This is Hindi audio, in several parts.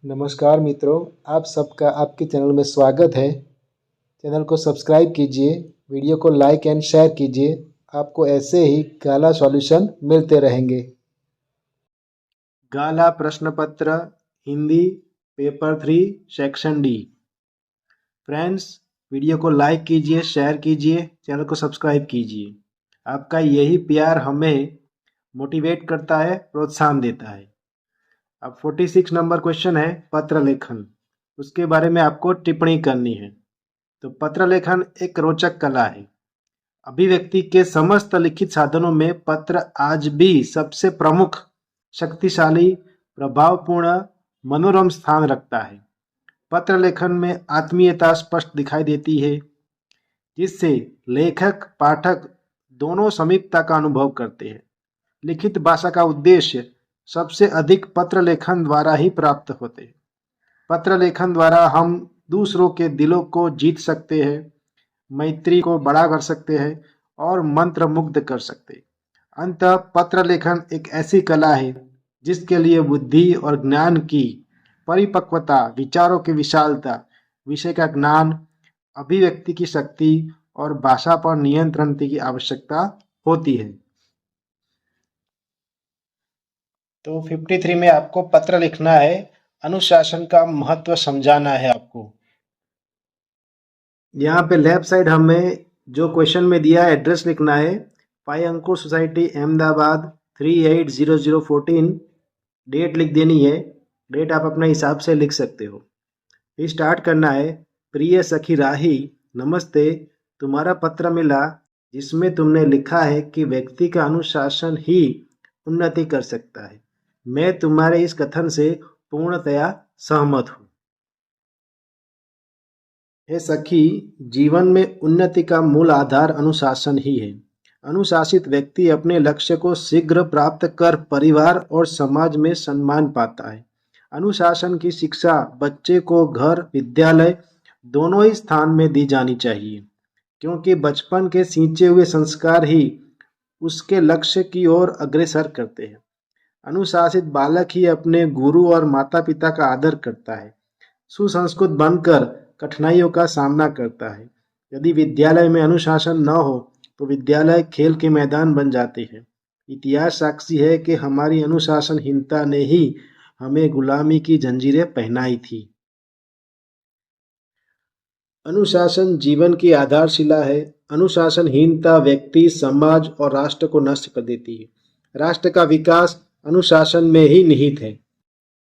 नमस्कार मित्रों, आप सबका आपके चैनल में स्वागत है। चैनल को सब्सक्राइब कीजिए, वीडियो को लाइक एंड शेयर कीजिए। आपको ऐसे ही गाला सॉल्यूशन मिलते रहेंगे। गाला प्रश्न पत्र Hindi paper 3 section D. Friends, video को लाइक कीजिए, शेयर कीजिए, चैनल को सब्सक्राइब कीजिए। आपका यही प्यार हमें मोटिवेट करता है, प्रोत्साहन देता है। अब 46 नंबर क्वेश्चन है पत्र लेखन। उसके बारे में आपको टिप्पणी करनी है। तो पत्र लेखन एक रोचक कला है। अभिव्यक्ति के समस्त लिखित साधनों में पत्र आज भी सबसे प्रमुख, शक्तिशाली, प्रभावपूर्ण, मनोरम स्थान रखता है। पत्र लेखन में आत्मीयता स्पष्ट दिखाई देती है, जिससे लेखक पाठक दोनों समीपता का अनुभव करते हैं। लिखित भाषा का उद्देश्य सबसे अधिक पत्र लेखन द्वारा ही प्राप्त होते हैं। पत्र लेखन द्वारा हम दूसरों के दिलों को जीत सकते हैं, मैत्री को बड़ा कर सकते हैं और मंत्र मुग्ध कर सकते हैं। अंततः पत्र लेखन एक ऐसी कला है जिसके लिए बुद्धि और ज्ञान की परिपक्वता, विचारों की विशालता, विषय का ज्ञान, अभिव्यक्ति की शक्ति और भाषा पर नियंत्रण की आवश्यकता होती है। तो 53 में आपको पत्र लिखना है, अनुशासन का महत्व समझाना है आपको। यहाँ पे लेफ्ट साइड हमें जो क्वेश्चन में दिया है एड्रेस लिखना है, पाई अंकुर सोसाइटी अहमदाबाद 380014। डेट लिख देनी है, डेट आप अपने हिसाब से लिख सकते हो। फिर स्टार्ट करना है। प्रिय सखी राही, नमस्ते। तुम्हारा पत्र मिला जिसमें तुमने लिखा है कि व्यक्ति का अनुशासन ही उन्नति कर सकता है। मैं तुम्हारे इस कथन से पूर्णतया सहमत हूँ। हे सखी, जीवन में उन्नति का मूल आधार अनुशासन ही है। अनुशासित व्यक्ति अपने लक्ष्य को शीघ्र प्राप्त कर परिवार और समाज में सम्मान पाता है। अनुशासन की शिक्षा बच्चे को घर, विद्यालय दोनों ही स्थान में दी जानी चाहिए, क्योंकि बचपन के सींचे हुए संस्कार ही उसके लक्ष्य की ओर अग्रसर करते हैं। अनुशासित बालक ही अपने गुरु और माता पिता का आदर करता है, सुसंस्कृत बनकर कठिनाइयों का सामना करता है। यदि विद्यालय में अनुशासन न हो तो विद्यालय खेल के मैदान बन जाते हैं। इतिहास साक्षी है कि हमारी अनुशासनहीनता ने ही हमें गुलामी की जंजीरें पहनाई थी। अनुशासन जीवन की आधारशिला है। अनुशासनहीनता व्यक्ति, समाज और राष्ट्र को नष्ट कर देती है। राष्ट्र का विकास अनुशासन में ही निहित है।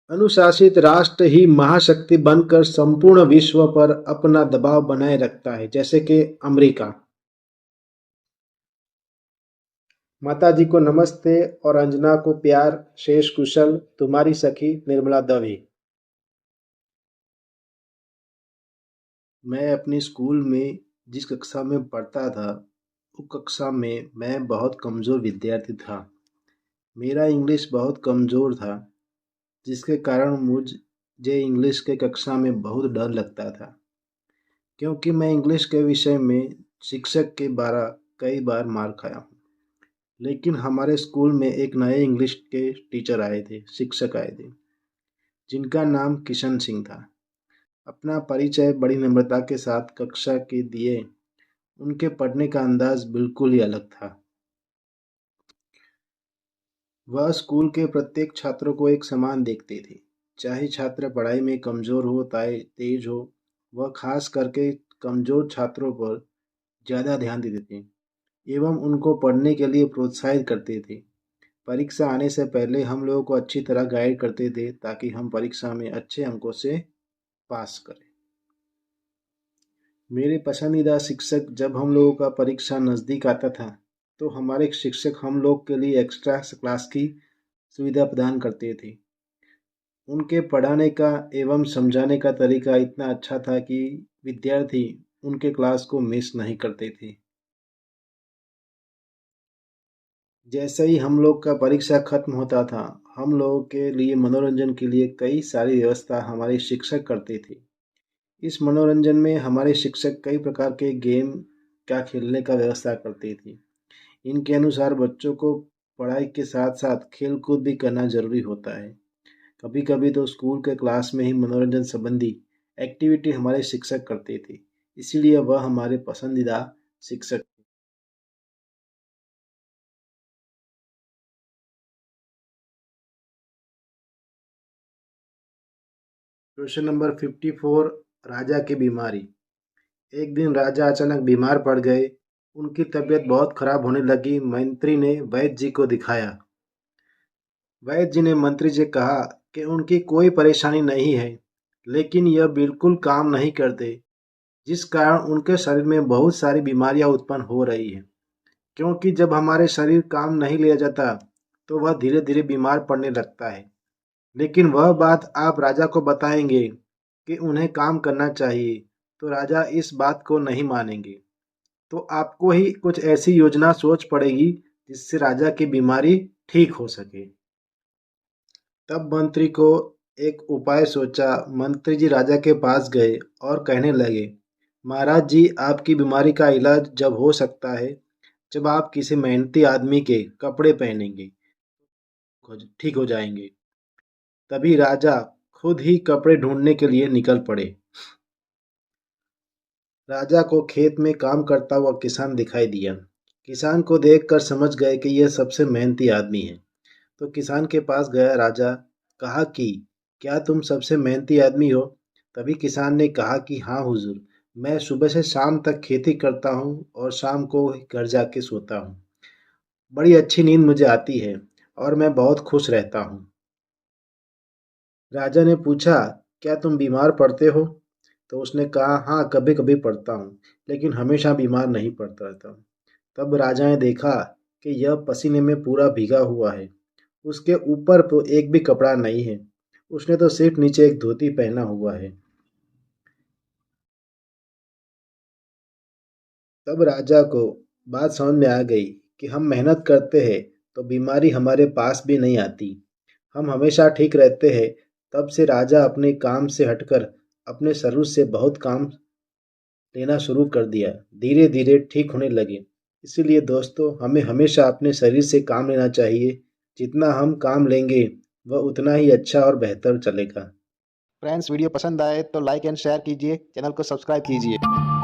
अनुशासित राष्ट्र ही महाशक्ति बनकर संपूर्ण विश्व पर अपना दबाव बनाए रखता है, जैसे कि अमेरिका। माता जी को नमस्ते और अंजना को प्यार, शेष कुशल। तुम्हारी सखी निर्मला दवे। मैं अपने स्कूल में जिस कक्षा में पढ़ता था, उस कक्षा में मैं बहुत कमज़ोर विद्यार्थी था। मेरा इंग्लिश बहुत कमज़ोर था, जिसके कारण मुझे इंग्लिश के कक्षा में बहुत डर लगता था, क्योंकि मैं इंग्लिश के विषय में शिक्षक के द्वारा कई बार मार खाया हूँ। लेकिन हमारे स्कूल में एक नए इंग्लिश के टीचर आए थे, शिक्षक आए थे, जिनका नाम किशन सिंह था। अपना परिचय बड़ी नम्रता के साथ कक्षा के दिए। उनके पढ़ने का अंदाज बिल्कुल ही अलग था। वह स्कूल के प्रत्येक छात्रों को एक समान देखते थे, चाहे छात्र पढ़ाई में कमज़ोर हो, तेज हो। वह खास करके कमज़ोर छात्रों पर ज़्यादा ध्यान देते थे एवं उनको पढ़ने के लिए प्रोत्साहित करते थे। परीक्षा आने से पहले हम लोगों को अच्छी तरह गाइड करते थे, ताकि हम परीक्षा में अच्छे अंकों से पास करें। मेरे पसंदीदा शिक्षक, जब हम लोगों का परीक्षा नज़दीक आता था, तो हमारे शिक्षक हम लोग के लिए एक्स्ट्रा क्लास की सुविधा प्रदान करते थे। उनके पढ़ाने का एवं समझाने का तरीका इतना अच्छा था कि विद्यार्थी उनके क्लास को मिस नहीं करते थे। जैसे ही हम लोग का परीक्षा खत्म होता था, हम लोगों के लिए मनोरंजन के लिए कई सारी व्यवस्था हमारे शिक्षक करते थे। इस मनोरंजन में हमारे शिक्षक कई प्रकार के गेम का खेलने का व्यवस्था करते थे। इनके अनुसार बच्चों को पढ़ाई के साथ साथ खेल कूद भी करना जरूरी होता है। कभी कभी तो स्कूल के क्लास में ही मनोरंजन संबंधी एक्टिविटी हमारे शिक्षक करते थे, इसीलिए वह हमारे पसंदीदा शिक्षक थे। क्वेश्चन नंबर 54, राजा की बीमारी। एक दिन राजा अचानक बीमार पड़ गए। उनकी तबीयत बहुत खराब होने लगी। मंत्री ने वैद्य जी को दिखाया। वैद्य जी ने मंत्री जी कहा कि उनकी कोई परेशानी नहीं है, लेकिन यह बिल्कुल काम नहीं करते, जिस कारण उनके शरीर में बहुत सारी बीमारियां उत्पन्न हो रही हैं। क्योंकि जब हमारे शरीर काम नहीं लिया जाता, तो वह धीरे धीरे बीमार पड़ने लगता है। लेकिन वह बात आप राजा को बताएंगे कि उन्हें काम करना चाहिए, तो राजा इस बात को नहीं मानेंगे। तो आपको ही कुछ ऐसी योजना सोच पड़ेगी जिससे राजा की बीमारी ठीक हो सके। तब मंत्री को एक उपाय सोचा। मंत्री जी राजा के पास गए और कहने लगे, महाराज जी, आपकी बीमारी का इलाज जब हो सकता है, जब आप किसी मेहनती आदमी के कपड़े पहनेंगे, ठीक हो जाएंगे। तभी राजा खुद ही कपड़े ढूंढने के लिए निकल पड़े। राजा को खेत में काम करता हुआ किसान दिखाई दिया। किसान को देखकर समझ गए कि यह सबसे मेहनती आदमी है। तो किसान के पास गया राजा, कहा कि क्या तुम सबसे मेहनती आदमी हो? तभी किसान ने कहा कि हाँ हुजूर, मैं सुबह से शाम तक खेती करता हूँ और शाम को घर जाके सोता हूँ। बड़ी अच्छी नींद मुझे आती है और मैं बहुत खुश रहता हूँ। राजा ने पूछा, क्या तुम बीमार पड़ते हो? तो उसने कहा, हाँ कभी कभी पड़ता हूँ, लेकिन हमेशा बीमार नहीं पड़ता रहता हूँ। तब राजा ने देखा कि यह पसीने में पूरा भीगा हुआ है। उसके ऊपर तो एक भी कपड़ा नहीं है। उसने तो सिर्फ नीचे एक धोती पहना हुआ है। तब राजा को बात समझ में आ गई कि हम मेहनत करते हैं तो बीमारी हमारे पास भी नहीं आती। हम हमेशा ठीक रहते हैं। तब से राजा अपने काम से हटकर अपने शरीर से बहुत काम लेना शुरू कर दिया। धीरे धीरे ठीक होने लगे। इसीलिए दोस्तों, हमें हमेशा अपने शरीर से काम लेना चाहिए। जितना हम काम लेंगे, वह उतना ही अच्छा और बेहतर चलेगा। फ्रेंड्स, वीडियो पसंद आए तो लाइक एंड शेयर कीजिए, चैनल को सब्सक्राइब कीजिए।